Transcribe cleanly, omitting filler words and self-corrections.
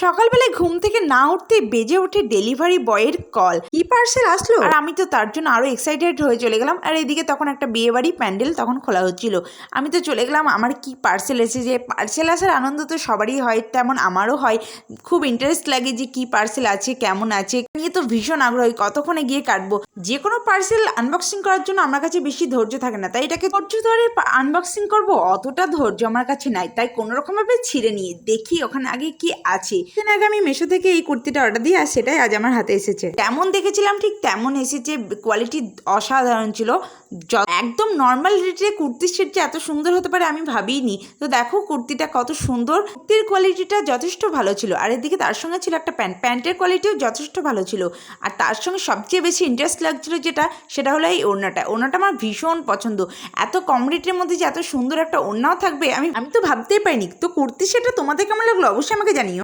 সকালবেলায় ঘুম থেকে না উঠতে বেজে ওঠে ডেলিভারি বয়ের কল। কি পার্সেল আসলো, আর আমি তো তার জন্য আরো এক্সাইটেড হয়ে চলে গেলাম। আর এদিকে তখন একটা বিয়ে বাড়ি প্যান্ডেল তখন খোলা হচ্ছিল। আমি তো চলে গেলাম, আমার কি পার্সেল এসেছে। পার্সেল আসার আনন্দ তো সবারই হয়, তেমন আমারও হয়। খুব ইন্টারেস্ট লাগে যে কি পার্সেল আছে, কেমন আছে, নিয়ে তো ভীষণ আগ্রহী কতক্ষণে গিয়ে কাটবো। যে কোনো পার্সেল আনবক্সিং করার জন্য আমার কাছে বেশি ধৈর্য থাকে না, তাই এটাকে ধৈর্য ধরে আনবক্সিং করব অতটা ধৈর্য আমার কাছে নাই। তাই কোনো রকম ভাবে ছিঁড়ে নিয়ে দেখি ওখানে আগে কি আছে। দিন আগে আমি মিশো থেকে এই কুর্তিটা অর্ডার দিই, আর সেটাই আজ আমার হাতে এসেছে। তেমন দেখেছিলাম ঠিক তেমন এসেছে, কোয়ালিটি অসাধারণ ছিল। একদম নর্মাল রেটে কুর্তির সেট যে এত সুন্দর হতে পারে আমি ভাবিনি। তো দেখো কুর্তিটা কত সুন্দর, কুর্তির কোয়ালিটিটা যথেষ্ট ভালো ছিল। আর এদিকে তার সঙ্গে ছিল একটা প্যান্টের কোয়ালিটিও যথেষ্ট ভালো ছিল। আর তার সঙ্গে সবচেয়ে বেশি ইন্টারেস্ট লাগছিল সেটা হলো এই ওড়নাটা আমার ভীষণ পছন্দ। এত কম রেটের মধ্যে যে এত সুন্দর একটা ওড়নাও থাকবে আমি তো ভাবতেই পারিনি। তো কুর্তি সেটা তোমাদের কেমন লাগলো অবশ্যই আমাকে জানিও।